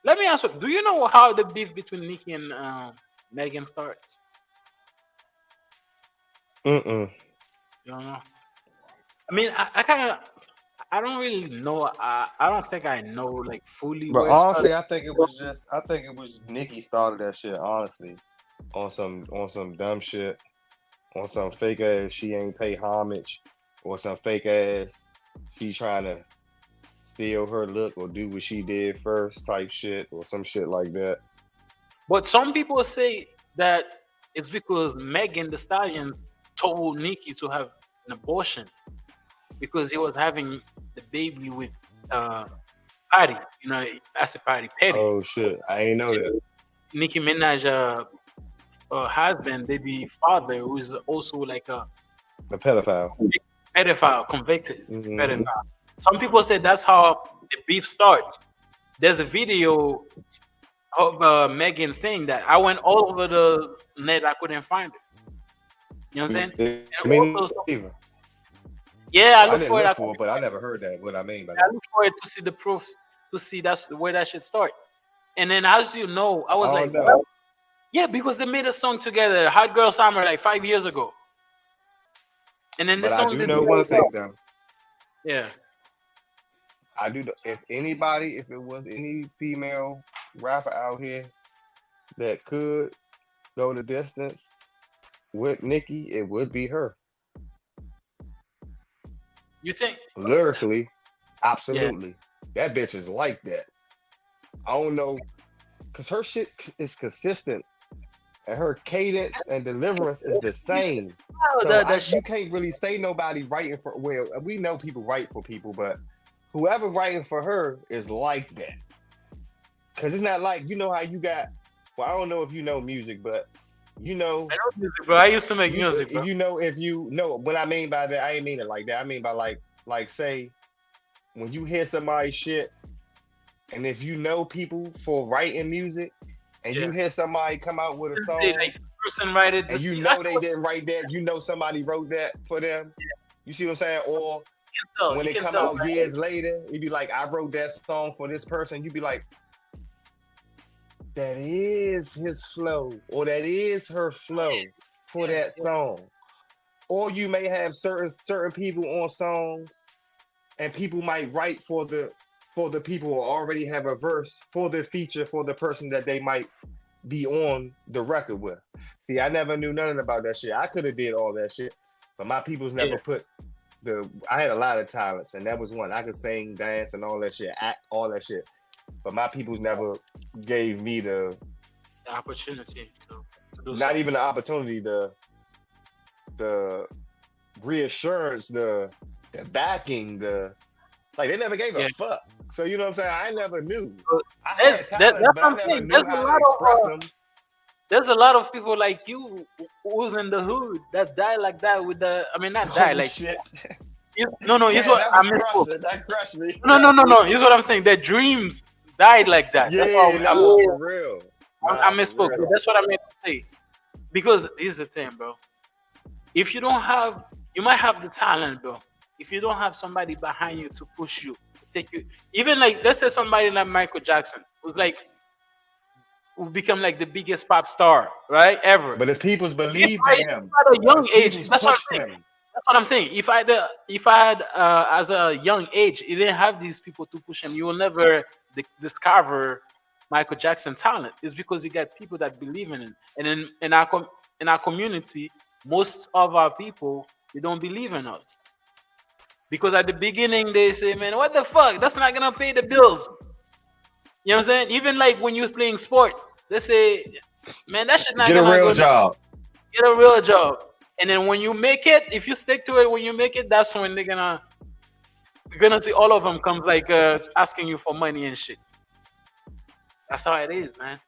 Let me ask you: do you know how the beef between Nicki and Megan starts? Mm-mm. You don't know. I mean, I kind of, I don't really know. I don't think I know like fully But where it started. honestly, I think it was Nicki started that shit. Honestly, on some dumb shit, on some fake ass she ain't pay homage, or some fake ass she trying to steal her look or do what she did first type shit or some shit like that. But some people say that it's because Megan the Stallion told Nicki to have an abortion because he was having the baby with uh Patty. You know, that's a Patty Petty. Oh shit, I ain't know that. Nicki Minaj husband, baby father, who is also like a The pedophile. pedophile, convicted Hmm. pedophile. Some people say that's how the beef starts. There's a video of Megan saying that I went all over the net, I couldn't find it. You know what I'm saying? Me And neither. also, I yeah, didn't look for it, but I never heard that. What I mean by that. I look for it to see the proof, to see that's where that should start. And then, as you know, I I was don't like, know. well, yeah, because they made a song together, Hot Girl Summer, like 5 years ago. And then the But I song do did know very one well. thing though. Yeah. I do. If anybody, if it was any female rapper out here that could go the distance with Nicki, it would be her. You think? Lyrically, Yeah. absolutely. That bitch is like that. I don't know, cause her shit is consistent, and her cadence and deliverance is the same. So The you shit. can't really say nobody writing for. Well, we know people write for people, but whoever writing for her is like that. Cause it's not like you know how you got. Well, I don't know if you know music, but you know I know music, bro. I used to make music, bro. you know if you know what I mean by that. I ain't mean it like that. I mean by like say when you hear somebody's shit, and if you know people for writing music, and you Yeah. hear somebody come out with a Just say, song, like, person write it. and Just you I know they didn't write that, you know somebody wrote that for them. You see what I'm saying? Or can tell. when You it can come tell. out years later, you'd be like, I wrote that song for this person. You'd be like, that is his flow, or that is her flow for Yeah. that Yeah. song. Or you may have certain people on songs, and people might write for the people who already have a verse for the feature for the person that they might be on the record with. See, I never knew nothing about that shit. I could have did all that shit, but my people's Yeah. never put the. I had a lot of talents, and that was one. I could sing, dance, and all that shit, act, all that shit. But my people's never gave me The opportunity to do not so. even the opportunity, the reassurance, the backing, the like they never gave a Yeah. fuck. So you know what I'm saying? I never knew. So I had talents, that's but what I I'm never saying. knew how to express them. There's a lot of people like you who's in the hood that die like that with the. I mean, not die Oh like. shit! No, no. Here's Yeah, what that I was misspoke. crushing. That crushed me. No, no, no, no. Here's what I'm saying. Their dreams died like that. That's Yeah, why nah, for real. I Nah, for misspoke. But real. that's what I meant to say. Because here's the thing, bro. If you don't have, you might have the talent, bro. If you don't have somebody behind you to push you, to take you, even like let's say somebody like Michael Jackson, who's like who become like the biggest pop star, right? Ever. But his peoples If believed I in him. at a young His age, peoples that's what I'm pushed saying. him. That's what I'm saying. If I had as a young age, you didn't have these people to push him, you will never discover Michael Jackson's talent. It's because you got people that believe in him, and in our community, most of our people they don't believe in us because at the beginning they say, "Man, what the fuck? That's not gonna pay the bills." You know what I'm saying? Even like when you're playing sport, they say, "Man, that shit not Get a gonna real go. job. Get a real job." And then when you make it, if you stick to it, when you make it, that's when you're gonna see all of them comes like asking you for money and shit. That's how it is, man.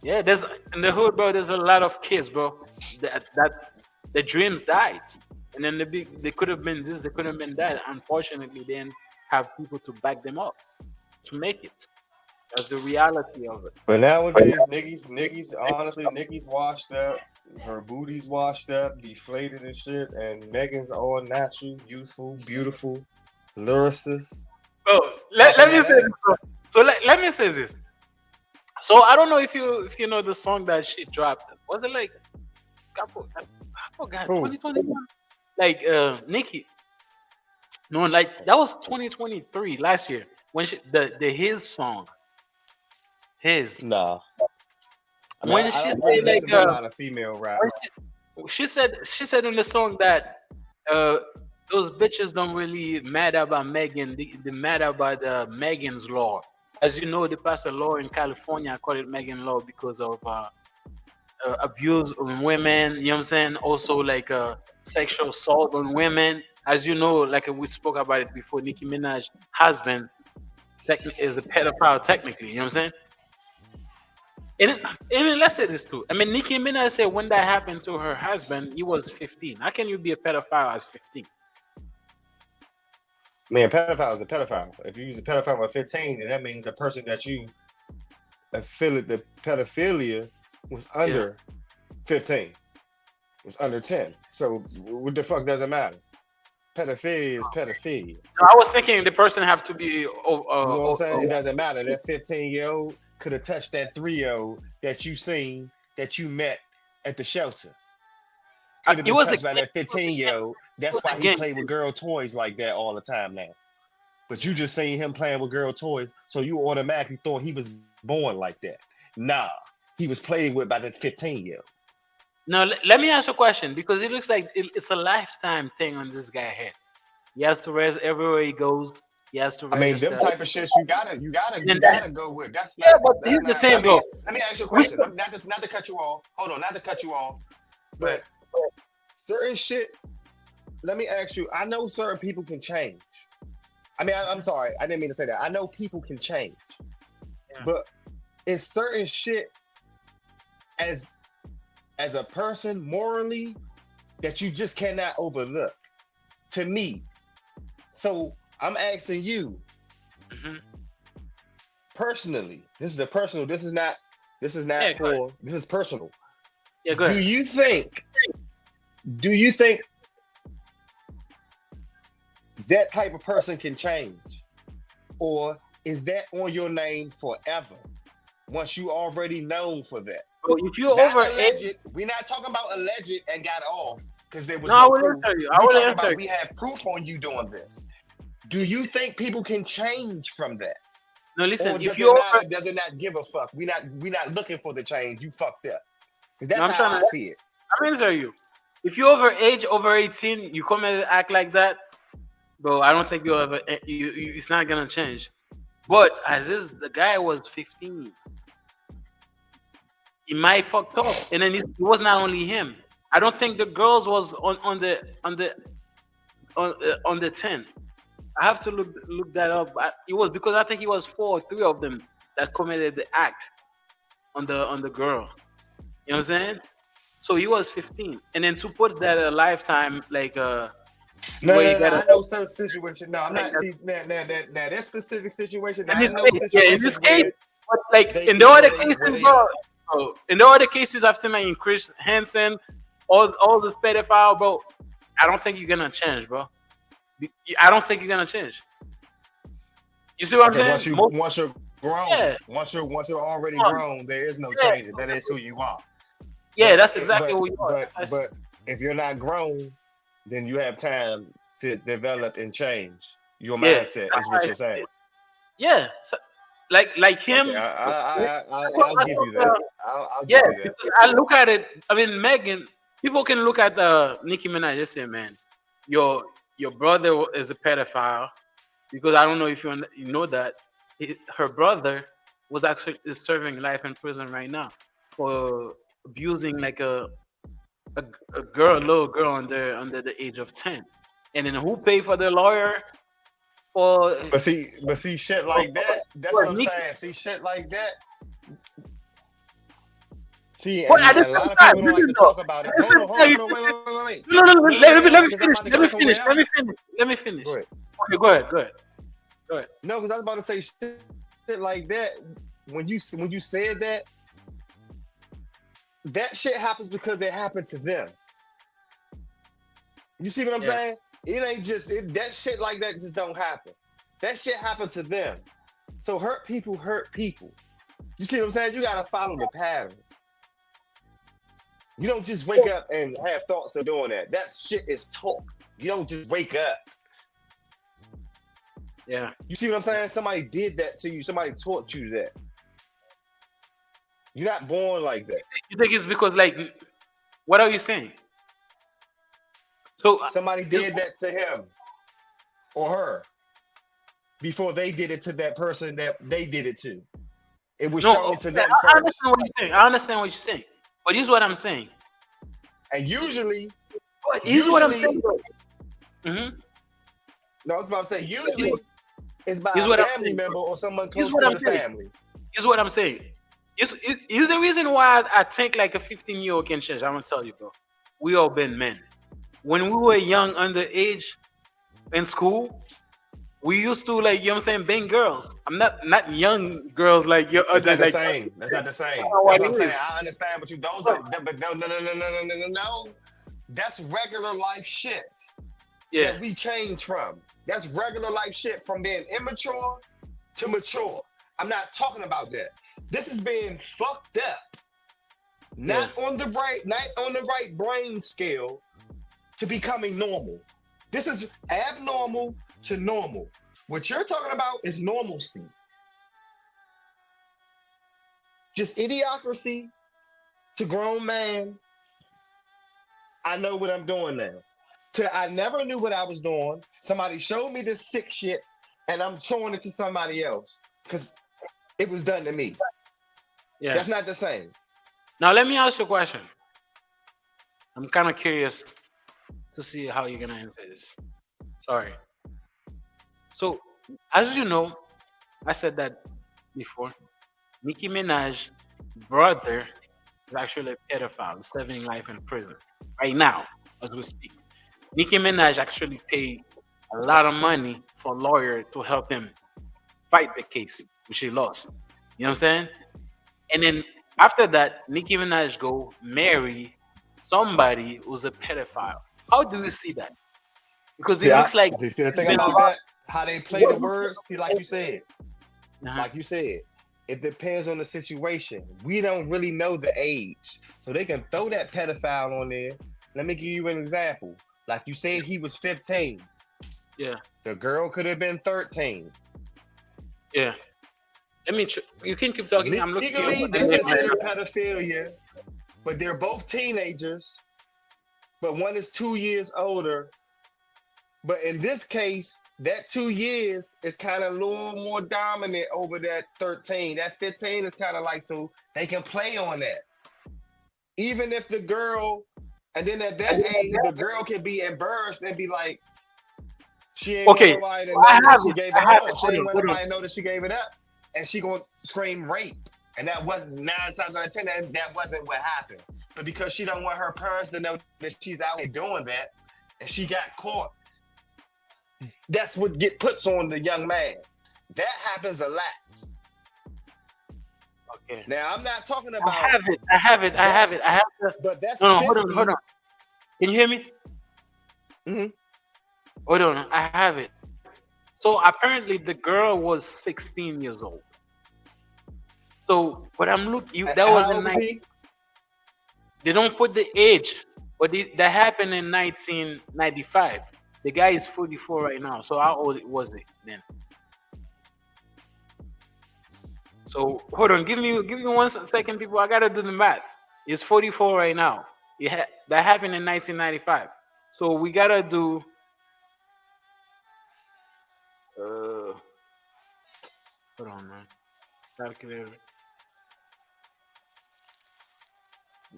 Yeah, there's in the hood, bro. There's a lot of kids, bro. That the dreams died, and then they could have been this, they could have been that. Unfortunately, they didn't have people to back them up to make it. That's the reality of it. But nowadays, honestly, Nicki's washed up. Her booty's washed up, deflated and shit. And Megan's all natural, youthful, beautiful, lyricist, Bro, let popping me that say this, bro. ass. So let me say this. So I don't know if you know the song that she dropped. Was it like I forgot Who? 2021? Like Nicki. No, like that was 2023 last year when the his song his Nah. I mean, when I she don't really said like listen to a lot of female rap. when she said in the song that uh those bitches don't really matter about Megan. They matter about Megan's law. As you know, they passed a law in California. I call it Megan law because of abuse on women. You know what I'm saying? Also like sexual assault on women. As you know, like we spoke about it before, Nicki Minaj husband is a pedophile technically. You know what I'm saying? And let's say this too. I mean, Nicki Minaj said when that happened to her husband, he was 15. How can you be a pedophile as 15? Man, pedophile is a pedophile. If you use a pedophile at 15, then that means the person that you affiliate the pedophilia was Yeah. under 15, was under 10. So what the fuck does it matter? Pedophilia is pedophilia. No, I was thinking the person have to be. You know what I'm saying? It doesn't matter. That 15-year-old could have touched that 3-year-old that you seen, that you met at the shelter. Could have It been was a touched by that 15-year-old. That's why he played with girl toys like that all the time now. But you just seen him playing with girl toys, so you automatically thought he was born like that. Nah, he was played with by that 15-year-old. No, let me ask you a question because it looks like it's a lifetime thing on this guy's head. He has to register everywhere he goes. He has to I mean, them register. type of shit you gotta go with. That's Yeah, not. but That's he's the not. same, I mean, bro. let me ask you a We question. should- Not to cut you off. Hold on, not to cut you off. But certain shit. Let me ask you. I know certain people can change. I mean, I'm sorry. I didn't mean to say that. I know people can change, but it's certain shit as a person morally that you just cannot overlook. To me, so I'm asking you Mhm. personally. This is a personal. This is not. This is not Yeah, go for. This is personal. Yeah, go Do ahead. you think? Do you think that type of person can change, or is that on your name forever? Once you already known for that. So if you Not over alleged. We're not talking about alleged and got off because there was No, I no will proof. answer you. We I will talking answer about you. we have proof on you doing this. Do you think people can change from that? No, Or listen. does If it you not? over, Or does it not give a fuck? We not looking for the change. You fucked up. Because no, that's I'm how trying I to. see it. I'm answer you. If you over 18, you come and act like that, bro. I don't think you ever. It's not gonna change. But as this, the guy was 15. He might fucked up, and then it was not only him. I don't think the girls was on the 10. I have to look that up. It was because I think it was 4 or 3 of them that committed the act on the girl. You know what I'm saying? So he was 15, and then to put that a lifetime like No, where you no, no. gotta I know some situation. No, I'm like not. that. See, that specific situation. In Now, I this know case, yeah, in situations this case, where but like they in the get other where cases, they bro. Oh, in the other cases, I've seen like in Chris Hansen, all this pedophile, bro. I don't think you're gonna change, bro. I don't think you're gonna change. You see what I'm okay. Once saying? you Most, once you're grown, yeah, once you're already yeah, grown, there is no yeah, changing. That is who you are. yeah. That's exactly what you are. But if you're not grown, then you have time to develop and change your Yeah, mindset. that's Is how what I you're see saying. it. Yeah, so, like Okay, him. I'll give you that. I'll Yeah, give you that. because I look at it. I mean, Megan. People can look at Nicki Minaj and say, "Man, your your brother is a pedophile." Because I don't know if you know that her brother was actually is serving life in prison right now for abusing like a, a girl, little girl under the age of 10. And then who paid for the lawyer for But see, shit for, like that. That's for what I'm Nicki? saying. See, shit like that. See, But at the and a lot same of time, people don't like listen to though. talk about At it. the same time, Hold on, wait. no, no, no, let me Because I'm finish. about to Let go me somewhere finish. Let else. me finish. Let me finish. Go ahead. Okay, go ahead. Go ahead. Go ahead. No, because I was about to say shit like that. When you said that, that shit happens because it happened to them. You see what I'm Yeah. saying? It ain't just that shit like that just don't happen. That shit happened to them. So hurt people hurt people. You see what I'm saying? You gotta follow the pattern. You don't just wake up and have thoughts of doing that. That shit is talk. You don't just wake up. Yeah. You see what I'm saying? Somebody did that to you. Somebody taught you that. You're not born like that. You think it's because like, what are you saying? So Somebody did that to him or her before they did it to that person that they did it to. It was no, shown to them I first. understand what you're saying. I understand what you're saying. But here's what I'm saying. And usually, Here's what I'm saying. Mm-hmm. No, I was about to say, usually it's by Here's a what I'm family saying, member bro. or someone Here's close what to I'm the saying. family. Here's what I'm saying. Is the reason why I think like a 15-year-old can change. I'm gonna tell you, bro. We all been men. When we were young, underage, in school, we used to like, you know what I'm saying, bang girls. I'm not young girls like your It's other not the like. same. That's not the same. What That's what it I'm saying. is. I understand, but those are, but no. That's regular life shit Yeah. that we change from. That's regular life shit from being immature to mature. I'm not talking about that. This is being fucked up. Not on the right brain scale to becoming normal. This is abnormal to normal. What you're talking about is normalcy. Just idiocracy to grown man. I know what I'm doing now. To I never knew what I was doing. Somebody showed me this sick shit and I'm showing it to somebody else because it was done to me. Yeah. That's not the same. Now let me ask you a question. I'm kind of curious to see how you're gonna answer this. Sorry. So, as you know, I said that before. Nicki Minaj brother is actually a pedophile, serving life in prison right now as we speak. Nicki Minaj actually paid a lot of money for a lawyer to help him fight the case, which he lost. You know what I'm saying? And then after that, Nicki Minaj go marry somebody who's a pedophile. How do you see that? Because it See, looks like see the it's thing been a about lot. that, how they play the words. See, like you said, Uh-huh. it depends on the situation. We don't really know the age, so they can throw that pedophile on there. Let me give you an example. Like you said, he was 15. Yeah, The girl could have been 13. yeah. Let me. You can keep talking. I'm looking you Legally, up. that's considered pedophilia, but they're both teenagers. But one is 2 years older. But in this case, that 2 years is kind of a little more dominant over that 13. That 15 is kind of like, so they can play on that. Even if the girl, and then at that age, the girl can be embarrassed and be like, she ain't want Okay, nobody to so know I that have she it. gave I it have up. it. She Hold ain't on, want hold on. nobody to know that she gave it up. And she gonna scream rape. And that wasn't 9 times out of 10, that wasn't what happened. But because she don't want her parents to know that she's out here doing that, and she got caught, that's what get puts on the young man. That happens a lot. Okay. Now I'm not talking I about have it. I have it. I have it. I have to. but that's No, no, 50. hold on. Can you hear me? Mhm. Hold on. I have it. So apparently the girl was 16 years old. So, but I'm looking. That was How in old was he? They don't put the age, but that happened in 1995. The guy is 44 right now. So how old was it then? So hold on, give me 1 second, people. I gotta do the math. It's 44 right now. That happened in 1995. So we gotta do. Hold on, man. Calculator.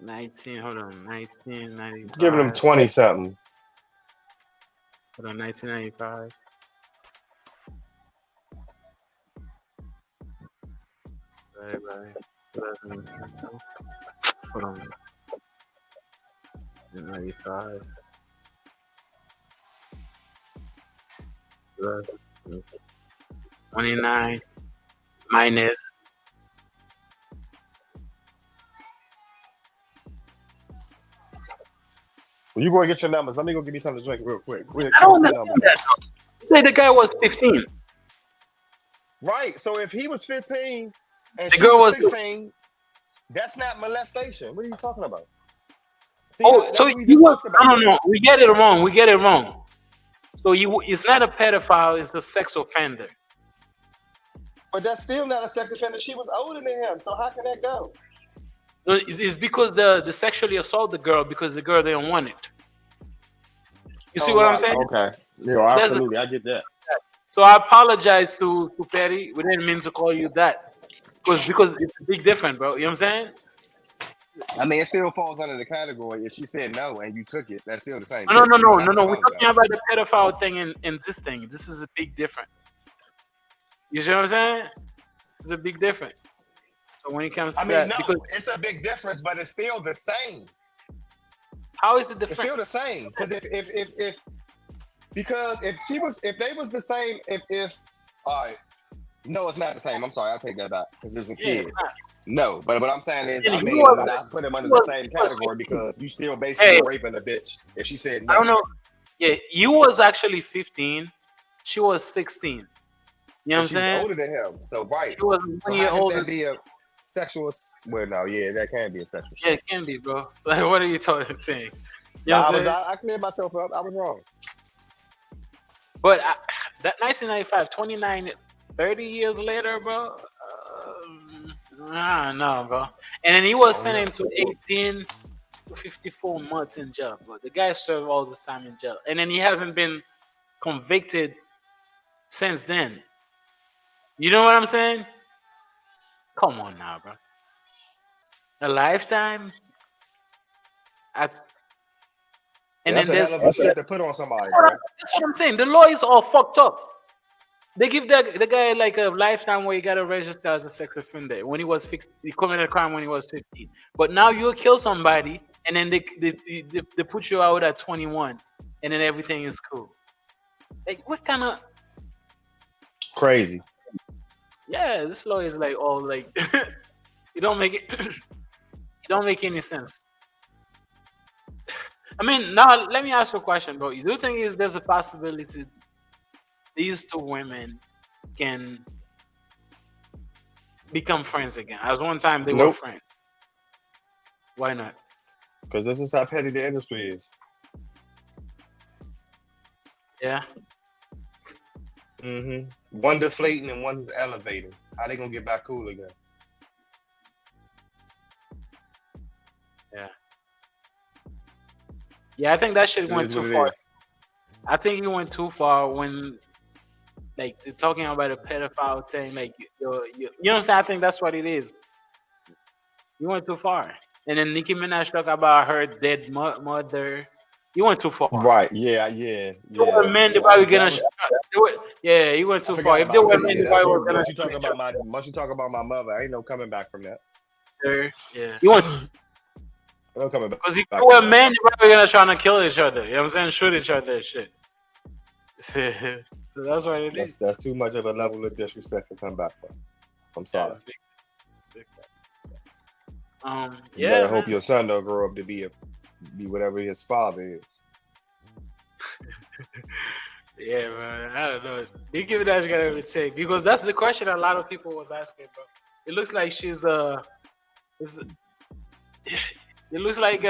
19. Hold on. Giving him 1995. 20 something. Hold on. 1995. Right. Hold on. 95. 29 minus. Well, you go and get your numbers. Let me go give me something to drink real quick. I don't understand that. Though. Say the guy was 15. Right. So if he was 15 and The she girl was was. 16, that's not molestation. What are you talking about? See, Oh, so that's what we you just was. talked No, about. no, no. We get it wrong. We get it wrong. So you, it's not a pedophile. It's a sex offender. But that's still not a sex offender. She was older than him. So how can that go? No, it's because the sexually assault the girl because the girl didn't want it. You see Oh, what I'm right. saying? Okay. Yeah, So there's a, absolutely. I get that. so I apologize to Petty. We didn't mean to call you that because it's a big difference, bro. You know what I'm saying? I mean, it still falls under the category. If she said no and you took it, that's still the same No, shit. no, So you no, don't no, have no, to no. We're apologize. talking about the pedophile thing and this thing. This is a big difference. You see what I'm saying? This is a big difference. So when it comes I to mean, that, no, because it's a big difference, but it's still the same. how is it It's different? still the same. Because if she was, if they was the same, if all right, no, it's not the same. I'm sorry, I'll take that back because it's a Yeah, it's kid. not. No, but what I'm saying is, And I he mean, was, would I put him he under the was, same he was category 15. because you still basically Hey, raping a bitch if she said I no? don't know. Yeah, you was actually 15. She was 16. You know what And I'm she was saying? older than him. So right. She was So 1 year how can older. that be a sexual? Well, no, yeah, that can be a sexual Yeah, assault. it can be, bro. Like, what are you talking saying? You know Now what I'm saying? I cleared myself up. I was wrong. But that 1995, 29, 30 years later, bro. I don't know, bro. And then he I was don't know. sentenced to 18 to 54 months in jail, bro. The guy served all this time in jail. And then he hasn't been convicted since then. You know what I'm saying? Come on now, bro. A lifetime? That's, and That's then a there's hell of a shit to put on somebody, bro. that's what I'm saying. The law is all fucked up. They give the guy like a lifetime where he got to register as a sex offender when he was fixed. He committed a crime when he was 15. But now you kill somebody and then they put you out at 21 and then everything is cool. Like what kind of Crazy. yeah? This law is like all like you don't make it. It don't make any sense. I mean, now let me ask you a question, bro. Do you think is there's a possibility these two women can become friends again? As one time they were Nope. friends. Why not? Because this is how petty the industry is. Yeah. One deflating and one's elevating. How they gonna get back cool again? Yeah. Yeah, I think that shit It went is too what it far. is. I think you went too far when like they're talking about a pedophile thing, like you know what I'm saying? I think that's what it is. You went too far. And then Nicki Minaj talk about her dead mother. You went too far. Right. Yeah. Yeah. If they were Yeah. men, they Yeah. probably That gonna. was. Yeah, you went I too far. forgot If they about were that. men, Yeah. they That's probably were true. gonna Once you talk shoot each about my mother, ain't no coming back from that. other. Yeah, you went No coming because if they back from were that. men, they probably gonna try to kill each other. You know what I'm saying? Shoot each other and shit. So that's what it is. That's too much of a level of disrespect to come back from. I'm Yeah, sorry. it's big. You Yeah, better hope man. your son don't grow up to be whatever his father is. Yeah, man. I don't know. You give it that you gotta say because that's the question a lot of people was asking, bro. It looks like she's it's- it looks like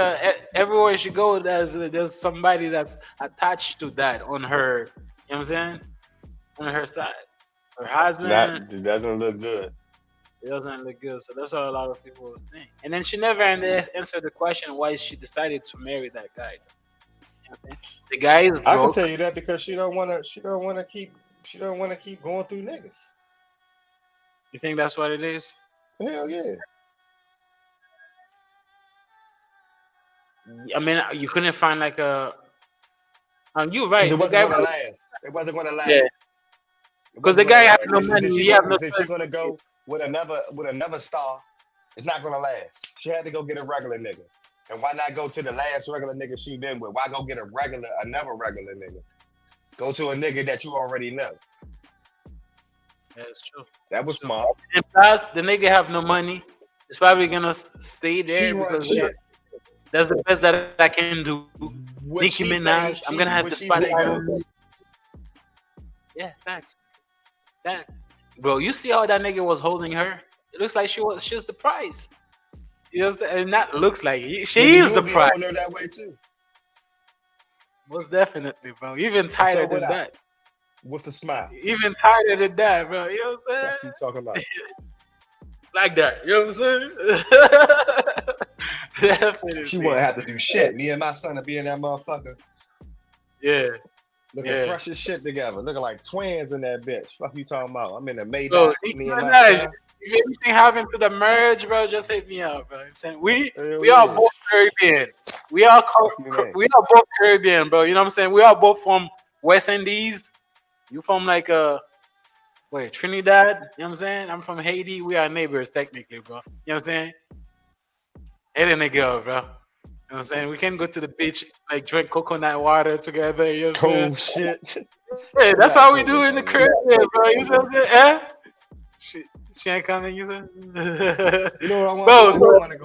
everywhere she goes, there's somebody that's attached to that on her. You know what I'm saying? On her side, her husband. It doesn't look good. It doesn't look good, so that's what a lot of people was saying. And then she never answered the question why she decided to marry that guy. You know what I'm saying? The guy is I can broke. tell you that because she don't want to keep going through niggas. You think that's what it is? Hell yeah. I mean, you couldn't find like a. You're Because right. it The wasn't guy, gonna last. It wasn't gonna last. yeah, It because the wasn't gonna guy have last. no money. He have no. If she's gonna go with another star, it's not gonna last. She had to go get a regular nigga. And why not go to the last regular nigga she been with? Why go get another regular nigga? Go to a nigga that you already know. Yeah, it's true. That was smart. And plus, the nigga have no money. He's probably gonna stay there She run because shit. that's the best that I can do. What Nicki she say? Minaj. I'm gonna have What the she say spotlight on me. goes. Yeah, facts. That Bro, you see how that nigga was holding her? It looks like she's the prize. You know what I'm saying? And that looks like she Nigga, is you the would be prize. holding her that way too. Most definitely, bro. Even And so tighter would than I, that. with a smile. Even tighter than that, bro. You know what I'm Fuck saying? you talking about? Like that. You know what I'm saying? She Definitely. wouldn't have to do shit. Me and my son would be in that motherfucker Yeah. looking Yeah. fresh as shit together, looking like twins in that bitch. Fuck you talking about? I'm in the So, Menaj, Nicki me and my Minaj, son. if anything happened to the merge, bro, just hit me up, bro. I'm saying Hell we are yeah. both Caribbean. Fuck you, man. We are both Caribbean, bro. You know what I'm saying? We are both from West Indies. You from like wait, Trinidad? You know what I'm saying? I'm from Haiti. We are neighbors technically, bro. You know what I'm saying? Hit a nigga up, bro. You know what I'm saying? We can go to the beach, like drink coconut water together. You know what I'm saying? Cold shit. Hey, I'm that's not how we do cold, in the man. Caribbean, bro. You know what I'm saying? Eh? She ain't coming, you said? You know what I want? Bro, I do so want to go